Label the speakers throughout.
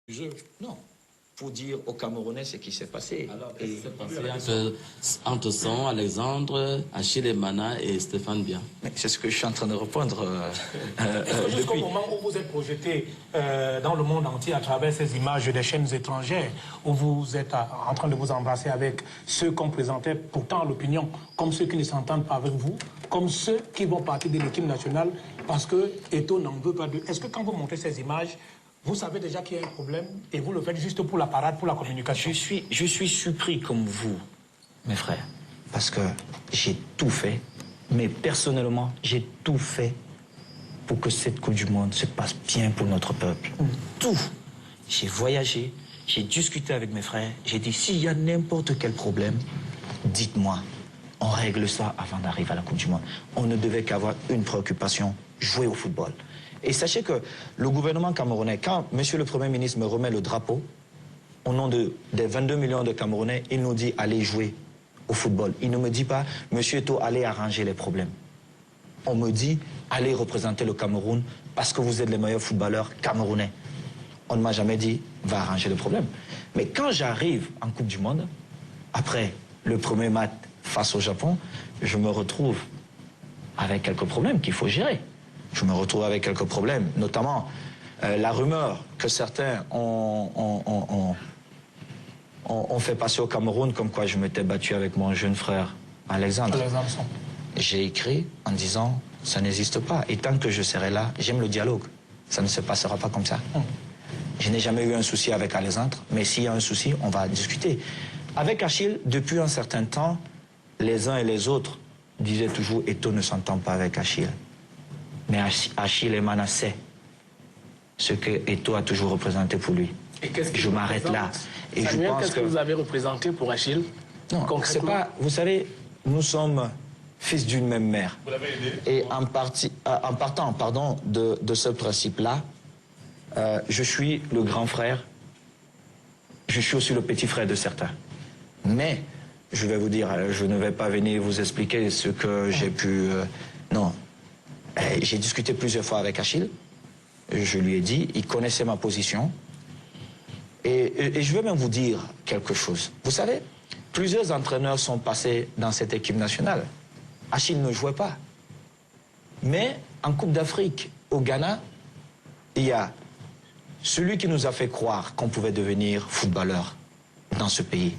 Speaker 1: jeu. Non. Pour dire aux Camerounais ce qui s'est passé.
Speaker 2: Alors, qu'est-ce qui s'est passé entre Son, Alexandre, Achille Emana et Stéphane Bian?
Speaker 1: C'est ce que je suis en train de répondre
Speaker 3: Jusqu'au moment où vous êtes projeté dans le monde entier à travers ces images des chaînes étrangères, où vous êtes en train de vous embrasser avec ceux qu'on présentait pourtant à l'opinion comme ceux qui ne s'entendent pas avec vous, comme ceux qui vont partir de l'équipe nationale parce que Eto'o n'en veut pas d'eux. Est-ce que quand vous montrez ces images, vous savez déjà qu'il y a un problème et vous le faites juste pour la parade, pour la communication?
Speaker 1: Je suis surpris comme vous, mes frères, parce que j'ai tout fait, mais personnellement, j'ai tout fait pour que cette Coupe du Monde se passe bien pour notre peuple. Tout. J'ai voyagé, j'ai discuté avec mes frères, j'ai dit, s'il y a n'importe quel problème, dites-moi, on règle ça avant d'arriver à la Coupe du Monde. On ne devait qu'avoir une préoccupation, jouer au football. Et sachez que le gouvernement camerounais, quand monsieur le Premier ministre me remet le drapeau, au nom des 22 millions de Camerounais, il nous dit allez jouer au football. Il ne me dit pas, monsieur Eto'o, allez arranger les problèmes. On me dit, allez représenter le Cameroun parce que vous êtes les meilleurs footballeurs camerounais. On ne m'a jamais dit, va arranger le problème. Mais quand j'arrive en Coupe du Monde, après le premier match face au Japon, je me retrouve avec quelques problèmes qu'il faut gérer. Je me retrouve avec quelques problèmes, notamment la rumeur que certains ont fait passer au Cameroun comme quoi je m'étais battu avec mon jeune frère Alexandre. J'ai écrit en disant ça n'existe pas. Et tant que je serai là, j'aime le dialogue. Ça ne se passera pas comme ça. Je n'ai jamais eu un souci avec Alexandre, mais s'il y a un souci, on va discuter. Avec Achille, depuis un certain temps, les uns et les autres disaient toujours Eto'o ne s'entend pas avec Achille. Mais Achille Emana sait ce que Eto'o a toujours représenté pour lui.
Speaker 4: Et qu'est-ce que
Speaker 1: je m'arrête là. Et
Speaker 4: Samuel, qu'est-ce que vous avez représenté pour Achille?
Speaker 1: Non, c'est pas. Vous savez, nous sommes fils d'une même mère.
Speaker 4: Vous l'avez aidé?
Speaker 1: Et en partant, pardon, de ce principe-là, je suis le grand frère. Je suis aussi le petit frère de certains. Mais je vais vous dire, je ne vais pas venir vous expliquer ce que j'ai pu. Non. J'ai discuté plusieurs fois avec Achille. Je lui ai dit, il connaissait ma position. Et je vais même vous dire quelque chose. Vous savez, plusieurs entraîneurs sont passés dans cette équipe nationale. Achille ne jouait pas. Mais en Coupe d'Afrique, au Ghana, il y a celui qui nous a fait croire qu'on pouvait devenir footballeur dans ce pays.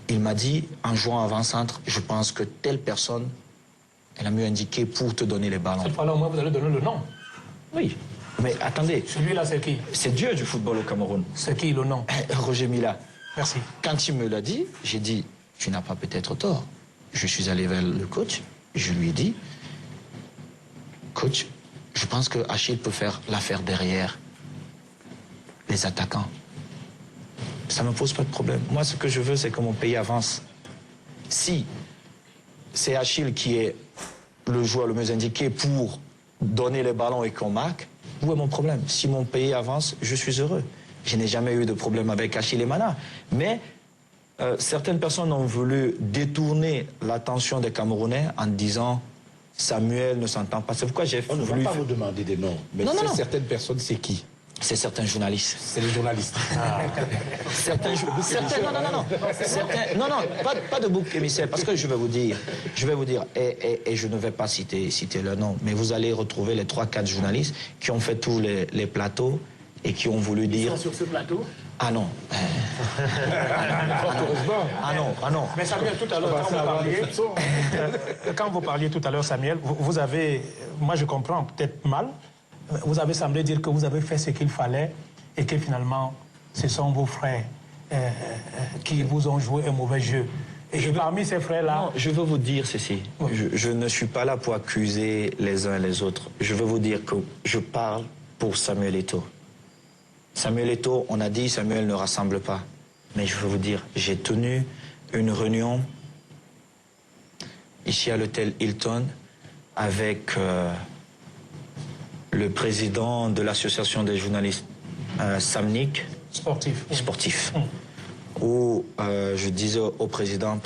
Speaker 1: Il m'a dit, en jouant avant-centre, je pense que telle personne, elle a mieux indiqué pour te donner les ballons.
Speaker 3: Cette fois-là, au moins, vous allez donner le nom.
Speaker 1: Oui, mais attendez.
Speaker 3: Celui-là, c'est qui?
Speaker 1: C'est Dieu du football au Cameroun.
Speaker 3: C'est qui le nom?
Speaker 1: Roger Mila.
Speaker 3: Merci.
Speaker 1: Quand il me l'a dit, j'ai dit, tu n'as pas peut-être tort. Je suis allé vers le coach, je lui ai dit, coach, je pense que Achille peut faire l'affaire derrière les attaquants. Ça ne me pose pas de problème. Moi, ce que je veux, c'est que mon pays avance. Si c'est Achille qui est le joueur le mieux indiqué pour donner les ballons et qu'on marque, où est mon problème? Si mon pays avance, je suis heureux. Je n'ai jamais eu de problème avec Achille Emana. Mais certaines personnes ont voulu détourner l'attention des Camerounais en disant Samuel ne s'entend pas. C'est pourquoi j'ai
Speaker 5: On ne va pas vous demander des noms. Mais
Speaker 1: non, non.
Speaker 5: certaines personnes, c'est qui?
Speaker 1: C'est certains journalistes.
Speaker 5: C'est les journalistes.
Speaker 1: Certains, non, pas de bouc émissaire, parce que je vais vous dire, et je ne vais pas citer leur nom, mais vous allez retrouver les 3-4 journalistes qui ont fait tous les plateaux et qui ont voulu dire...
Speaker 4: Ils sont sur ce plateau?
Speaker 1: Ah non. Ah non.
Speaker 3: Mais Samuel, tout à l'heure, quand vous parliez tout à l'heure, Samuel, vous avez, moi je comprends peut-être mal, vous avez semblé dire que vous avez fait ce qu'il fallait et que finalement, ce sont vos frères qui vous ont joué un mauvais jeu. Et parmi ces frères-là...
Speaker 1: Non, je veux vous dire ceci. Oui. Je ne suis pas là pour accuser les uns et les autres. Je veux vous dire que je parle pour Samuel Eto'o. Samuel Eto'o, on a dit Samuel ne rassemble pas. Mais je veux vous dire, j'ai tenu une réunion ici à l'hôtel Hilton avec... le président de l'association des journalistes Samnik, sportif, où je disais au président,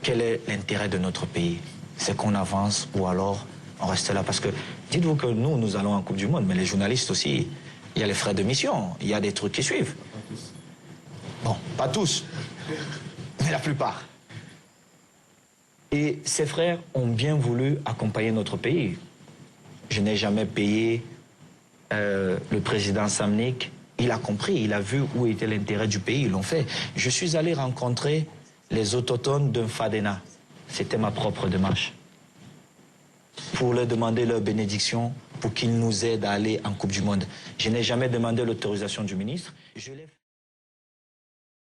Speaker 1: quel est l'intérêt de notre pays? C'est qu'on avance ou alors on reste là? Parce que dites-vous que nous allons en Coupe du Monde, mais les journalistes aussi, il y a les frais de mission, il y a des trucs qui suivent. Bon, pas tous, mais la plupart. Et ses frères ont bien voulu accompagner notre pays. Je n'ai jamais payé le président Samnik. Il a compris, il a vu où était l'intérêt du pays, ils l'ont fait. Je suis allé rencontrer les autochtones de Fadena. C'était ma propre démarche. Pour leur demander leur bénédiction, pour qu'ils nous aident à aller en Coupe du Monde. Je n'ai jamais demandé l'autorisation du ministre. Je l'ai fait.